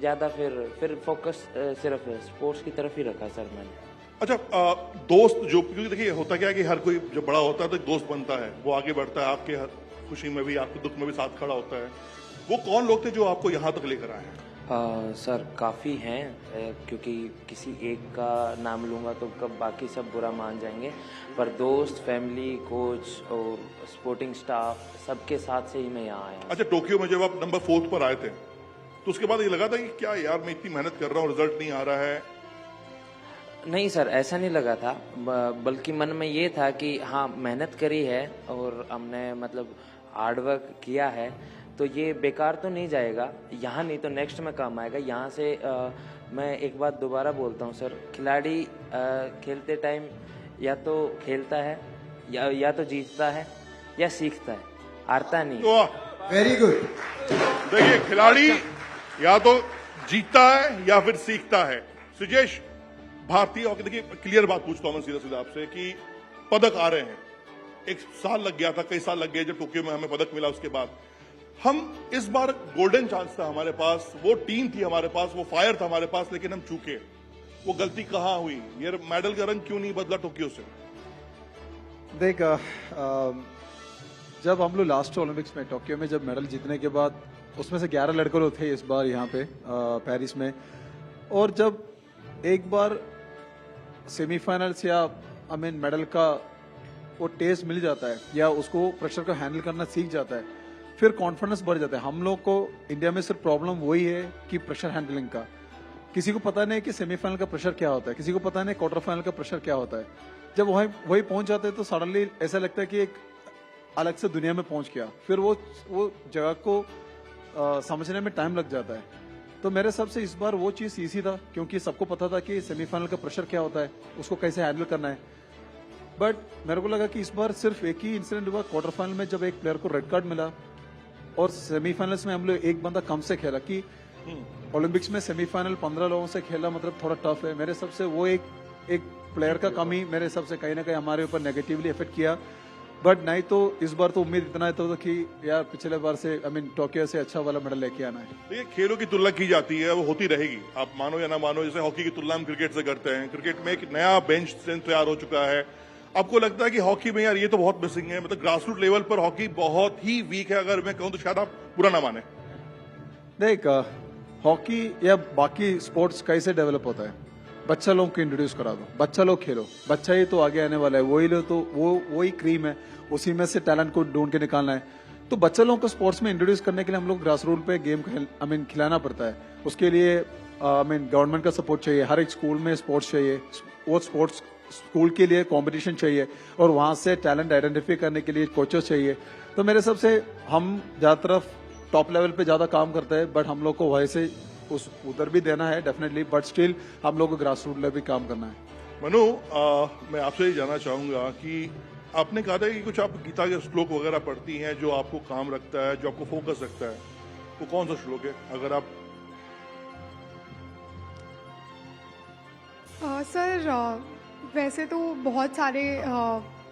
ज़्यादा फिर फोकस सिर्फ स्पोर्ट्स की तरफ ही रखा सर मैंने। अच्छा, दोस्त जो, क्योंकि देखिए होता क्या है कि हर कोई जब बड़ा होता है तो एक दोस्त बनता है, वो आगे बढ़ता है, आपके हर खुशी में भी आपके दुख में भी साथ खड़ा होता है। वो कौन लोग थे जो आपको यहाँ तक लेकर आए हैं? सर काफ़ी हैं, क्योंकि किसी एक का नाम लूँगा तो कब बाकी सब बुरा मान जाएंगे, पर दोस्त, फैमिली, कोच और स्पोर्टिंग स्टाफ सबके साथ से ही मैं यहाँ आया। अच्छा, टोक्यो में जब आप नंबर 4 पर आए थे तो उसके बाद ये लगा था कि क्या यार मैं इतनी मेहनत कर रहा हूँ, रिजल्ट नहीं आ रहा है? नहीं सर, ऐसा नहीं लगा था, बल्कि मन में ये था कि हाँ मेहनत करी है और हमने मतलब हार्ड वर्क किया है तो ये बेकार तो नहीं जाएगा, यहाँ नहीं तो नेक्स्ट में काम आएगा। यहाँ से मैं एक बात दोबारा बोलता हूँ सर, खिलाड़ी खेलते टाइम या तो खेलता है या तो जीतता है या सीखता है, हारता नहीं। Very good. देखिए, खिलाड़ी या तो जीतता है या फिर सीखता है। सुजेश, भारतीय हॉकी, देखिए क्लियर बात पूछता हूं मैं सीधा सीधा आपसे कि पदक आ रहे हैं, एक साल लग गया था, कई साल लग गए जब टोक्यो में हमें पदक मिला, उसके बाद हम इस बार गोल्डन चांस था हमारे पास, वो टीम थी हमारे पास, वो फायर था हमारे पास, लेकिन हम चूके। वो गलती कहाँ हुई? ये मेडल का रंग क्यों नहीं बदला टोक्यो से? देख, जब हम लोग लास्ट ओलंपिक्स में टोक्यो में जब मेडल जीतने के बाद उसमें से 11 लड़के लोग थे इस बार यहाँ पे पेरिस में, और जब एक बार सेमीफाइनल्स या मेडल का वो टेस्ट मिल जाता है या उसको प्रेशर को हैंडल करना सीख जाता है, फिर कॉन्फिडेंस बढ़ जाता है। हम लोग को इंडिया में सिर्फ प्रॉब्लम वही है कि प्रेशर हैंडलिंग का। किसी को पता नहीं कि सेमीफाइनल का प्रेशर क्या होता है, किसी को पता नहीं क्वार्टर फाइनल का प्रेशर क्या होता है। जब वही पहुंच जाते हैं तो सडनली ऐसा लगता है कि एक अलग से दुनिया में पहुंच गया, फिर वो जगह को समझने में टाइम लग जाता है। तो मेरे हिसाब से इस बार वो चीज इजी था, क्योंकि सबको पता था कि सेमीफाइनल का प्रेशर क्या होता है, उसको कैसे हैंडल करना है। बट मेरे को लगा कि इस बार सिर्फ एक ही इंसिडेंट हुआ क्वार्टर फाइनल में, जब एक प्लेयर को रेड कार्ड मिला, और सेमीफाइनल्स में हम लोग एक बंदा कम से खेला। कि ओलंपिक्स में सेमीफाइनल 15 लोगों से खेला मतलब थोड़ा टफ है। मेरे हिसाब से वो एक प्लेयर का कमी मेरे हिसाब से कहीं ना कहीं हमारे ऊपर नेगेटिवली इफेक्ट किया। बट नहीं तो इस बार तो उम्मीद इतना है तो कि यार पिछले बार से टोक्यो से अच्छा वाला मेडल लेके आना है। देखिए, खेलों की तुलना की जाती है, वो होती रहेगी, आप मानो या ना मानो। जैसे हॉकी की तुलना हम क्रिकेट से करते हैं, क्रिकेट में एक नया बेंच स्ट्रेंथ तैयार हो चुका है। आपको लगता है कि हॉकी में यार ये तो बहुत मिसिंग है, मतलब ग्रासरूट लेवल पर हॉकी बहुत ही वीक है, अगर मैं कहूं तो शायद आप बुरा ना माने? देख, हॉकी या बाकी स्पोर्ट्स कैसे डेवलप होता है, बच्चा लोग को इंट्रोड्यूस करा दो, बच्चा लोग खेलो, बच्चा ही तो आगे आने वाला है। वही लो तो वही क्रीम है, उसी में से टैलेंट को ढूंढ के निकालना है। तो बच्चा लोगों को स्पोर्ट्स में इंट्रोड्यूस करने के लिए हम लोग ग्रास रूट पे गेम खिलाना पड़ता है। उसके लिए गवर्नमेंट का सपोर्ट चाहिए, हर एक स्कूल में स्पोर्ट्स चाहिए, वो स्पोर्ट्स स्कूल के लिए कंपटीशन चाहिए, और वहां से टैलेंट आइडेंटिफाई करने के लिए कोचेस चाहिए। तो मेरे हिसाब से हम ज्यादातर टॉप लेवल पे ज्यादा काम करते हैं, बट हम लोग को वैसे उधर भी देना है डेफिनेटली, बट स्टिल हम लोग को ग्रास रूट लेवल भी काम करना है। मनु, मैं आपसे ये जानना चाहूंगा कि आपने कहा था कि कुछ आप गीता के श्लोक वगैरह पढ़ती हैं जो आपको काम रखता है, जो आपको फोकस रखता है, वो कौन सा श्लोक है? अगर आप सर वैसे तो बहुत सारे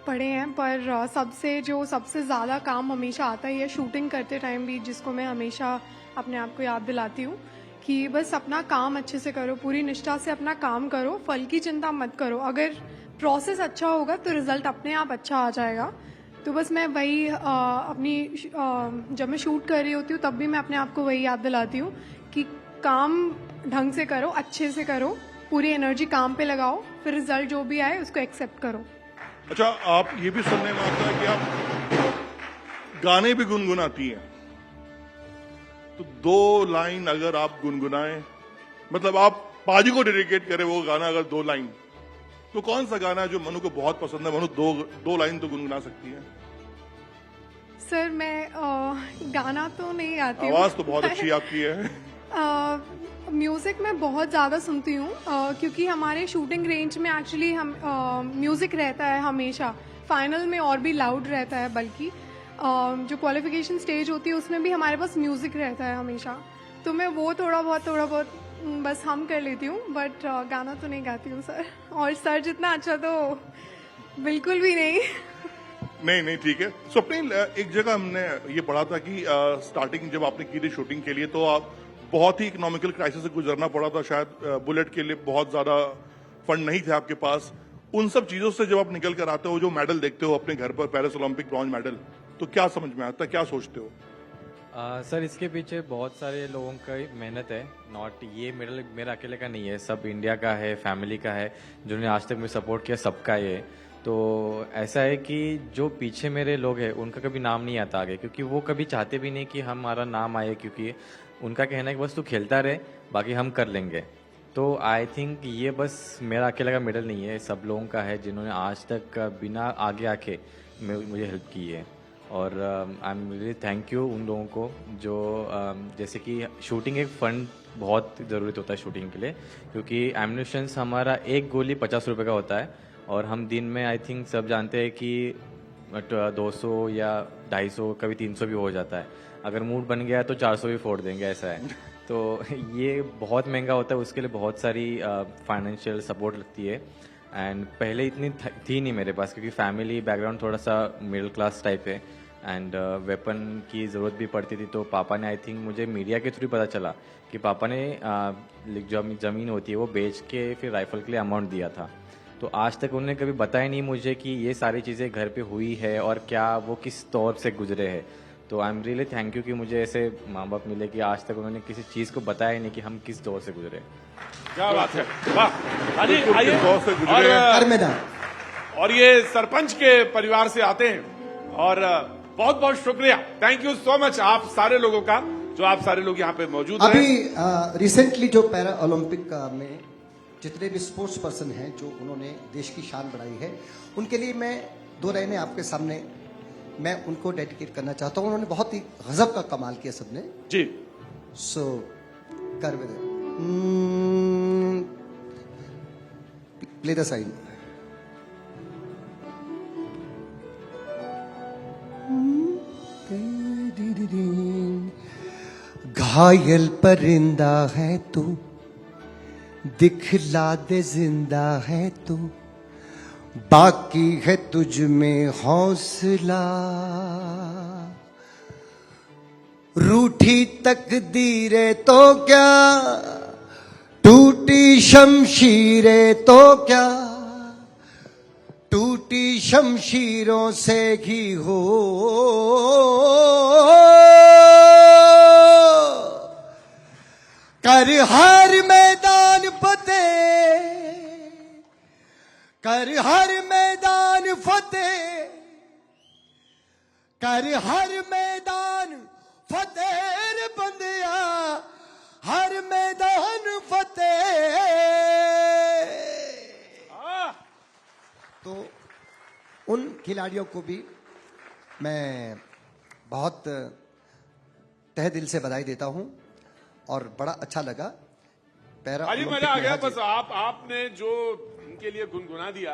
पढ़े हैं, पर सबसे ज़्यादा काम हमेशा आता है शूटिंग करते टाइम भी, जिसको मैं हमेशा अपने आप को याद दिलाती हूँ कि बस अपना काम अच्छे से करो, पूरी निष्ठा से अपना काम करो, फल की चिंता मत करो। अगर प्रोसेस अच्छा होगा तो रिजल्ट अपने आप अच्छा आ जाएगा। तो बस मैं वही जब मैं शूट कर रही होती हूँ तब भी मैं अपने आप को वही याद दिलाती हूँ कि काम ढंग से करो, अच्छे से करो, पूरी एनर्जी काम पे लगाओ, फिर रिजल्ट जो भी आए उसको एक्सेप्ट करो। अच्छा, आप ये भी सुनने में आता है कि आप गाने भी गुनगुनाती हैं, तो 2 लाइन अगर आप गुनगुनाएं, मतलब आप पाजी को डेडिकेट करे वो गाना अगर 2 लाइन, तो कौन सा गाना है जो मनु को बहुत पसंद है? मनु दो लाइन तो गुनगुना सकती है। सर मैं गाना तो नहीं गाती हूँ। आवाज तो बहुत अच्छी आपकी है। म्यूज़िक मैं बहुत ज़्यादा सुनती हूँ क्योंकि हमारे शूटिंग रेंज में एक्चुअली हम म्यूज़िक रहता है हमेशा, फाइनल में और भी लाउड रहता है, बल्कि जो क्वालिफिकेशन स्टेज होती है उसमें भी हमारे पास म्यूज़िक रहता है हमेशा, तो मैं वो थोड़ा बहुत बस हम कर लेती हूँ, बट गाना तो नहीं गाती हूँ सर। और सर जितना अच्छा तो बिल्कुल भी नहीं। नहीं ठीक है। स्वप्निल, एक जगह हमने ये पढ़ा था कि स्टार्टिंग जब आपने की थी शूटिंग के लिए तो आप बहुत ही इकोनॉमिकल क्राइसिस से गुजरना पड़ा था, शायद बुलेट के लिए बहुत ज्यादा फंड नहीं थे आपके पास। उन सब चीजों से जब आप निकल कर आते हो, जो मेडल देखते हो अपने घर पर, पेरिस ओलंपिक ब्रॉन्ज मेडल, तो क्या समझ में आता है, क्या सोचते हो? सर इसके पीछे बहुत सारे लोगों का मेहनत है, नॉट ये मेडल मेरा अकेले का नहीं है, सब इंडिया का है, फैमिली का है, जिन्होंने आज तक मुझे सपोर्ट किया सबका ये। तो ऐसा है कि जो पीछे मेरे लोग हैं उनका कभी नाम नहीं आता आगे, क्योंकि वो कभी चाहते भी नहीं कि हमारा नाम आए, क्योंकि उनका कहना है कि बस तू खेलता रहे, बाकी हम कर लेंगे। तो आई थिंक ये बस मेरा अकेला का मेडल नहीं है, सब लोगों का है जिन्होंने आज तक बिना आगे आके मुझे हेल्प की है। और I am really thank you उन लोगों को जो जैसे कि शूटिंग एक फंड बहुत ज़रूरत होता है शूटिंग के लिए, क्योंकि एम्यूनिशंस हमारा एक गोली 50 रुपये का होता है, और हम दिन में आई थिंक सब जानते हैं कि 200 या 250 कभी 300 भी हो जाता है। अगर मूड बन गया तो 400 भी फोड़ देंगे, ऐसा है। तो ये बहुत महंगा होता है, उसके लिए बहुत सारी फाइनेंशियल सपोर्ट लगती है। एंड पहले इतनी थी नहीं मेरे पास, क्योंकि फैमिली बैकग्राउंड थोड़ा सा मिडिल क्लास टाइप है, एंड वेपन की ज़रूरत भी पड़ती थी। तो पापा ने आई थिंक मुझे मीडिया के थ्रू पता चला कि पापा ने जो ज़मीन होती है वो बेच के फिर राइफल के लिए अमाउंट दिया था। तो आज तक उन्होंने कभी बताया नहीं मुझे कि ये सारी चीज़ें घर पे हुई है और क्या वो किस तौर से गुजरे हैं। तो I am really thank you कि मुझे ऐसे माँ बाप मिले कि आज तक उन्होंने किसी चीज़ को बताया नहीं कि हम किस दौर से गुजरे। क्या बात है, वाह। आइए और ये सरपंच के परिवार से आते हैं, और बहुत बहुत शुक्रिया, थैंक यू सो मच आप सारे लोगों का, जो आप सारे लोग यहाँ पे मौजूद हैं। अभी रिसेंटली जो पैरा ओलंपिक में जितने भी स्पोर्ट्स पर्सन हैं जो उन्होंने देश की शान बढ़ाई है, उनके लिए मैं 2 लाइनें आपके सामने मैं उनको डेडिकेट करना चाहता हूँ। उन्होंने बहुत ही गजब का कमाल किया सबने जी। सो कर प्ले द साइन। घायल परिंदा है तू, दिखला दे जिंदा है तू, बाकी है तुझ में हौसला, रूठी तकदीरें तो क्या, टूटी शमशीरें तो क्या, टूटी शमशीरों से ही हो कर हर मैदान फतेह, कर हर मैदान फतेह, कर हर मैदान फतेह बंदिया, हर मैदान फतेह। तो उन खिलाड़ियों को भी मैं बहुत तहे दिल से बधाई देता हूं, और बड़ा अच्छा लगा। पैरा अजी मजा आ गया। बस आपने जो इनके लिए गुनगुना दिया,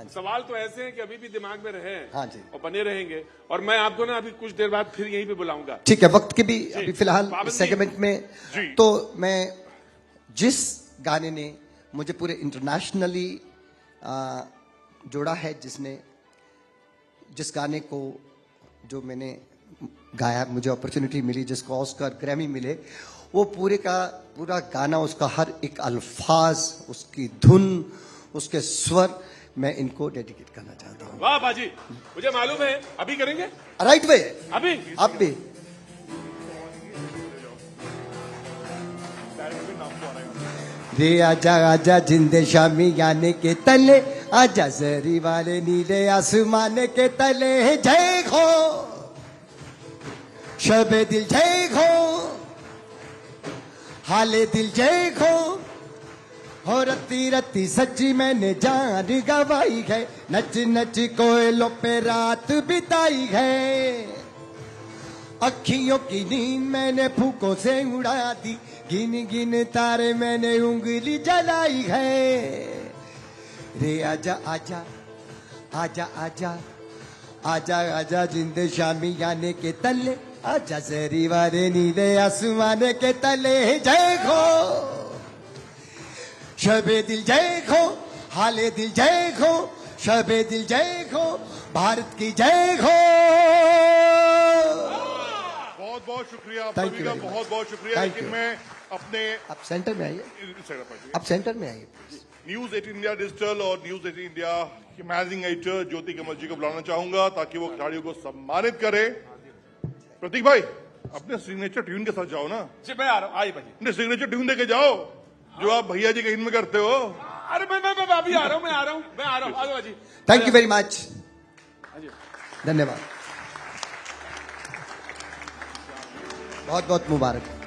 सवाल तो ऐसे हैं कि अभी भी दिमाग में रहे हाँ जी, और बने रहेंगे, और मैं आपको ना अभी कुछ देर बाद फिर यहीं पे बुलाऊंगा। ठीक है, वक्त के भी अभी फिलहाल सेगमेंट में। तो मैं जिस गाने ने मुझे पूरे इंटरनेशनली जोड़ा है, जिस गाने को जो मैंने गाया, मुझे अपॉर्चुनिटी मिली, जिसको ऑस्कर ग्रैमी मिले, वो पूरे का पूरा गाना, उसका हर एक अल्फाज, उसकी धुन, उसके स्वर, मैं इनको डेडिकेट करना चाहता हूँ। वाह बाजी, मुझे मालूम है अभी करेंगे। राइट वे, अभी आप भी। रे आजा आजा जिंदे शामी याने के तले, आजा जरी वाले नीले आसमाने के तले, जय हो शबे दिल, जय हो हाले दिल, जय हो हो रत्ती रत्ती सच्ची मैंने जान गवाई है, नच नच कोयलों पे रात बिताई है। अखियों की नींद मैंने फूकों से उड़ा दी, गिन गिन तारे मैंने उंगली जलाई है। रे आजा आजा आजा आजा आजा आजा जिंदे शामी आने के तले, आजा जरी वाले नीले आसमाने के तले। जय हो शबे दिल जय हो, हाले दिल जय हो, शबे दिल जय हो, भारत की जय हो। बहुत बहुत शुक्रिया आप Thank सभी you का, very much. बहुत बहुत शुक्रिया। Thank लेकिन you. मैं अपने आप सेंटर में आइए, आप सेंटर में आइए। न्यूज 18 इंडिया डिजिटल और न्यूज 18 इंडिया के मैनेजिंग एडिटर ज्योति कमल जी को बुलाना चाहूंगा ताकि वो खिलाड़ियों को सम्मानित करे। प्रतीक भाई, अपने सिग्नेचर ट्यून के साथ जाओ ना। जी मैं आ रहा हूँ, आइए भाजी। अपने सिग्नेचर ट्यून देके जाओ जो आप भैया जी के इन में करते हो। अरे मैं अभी आ रहा हूँ, मैं आ रहा हूँ, आ जाओ भाजी। थैंक यू वेरी मच, धन्यवाद, बहुत बहुत मुबारक।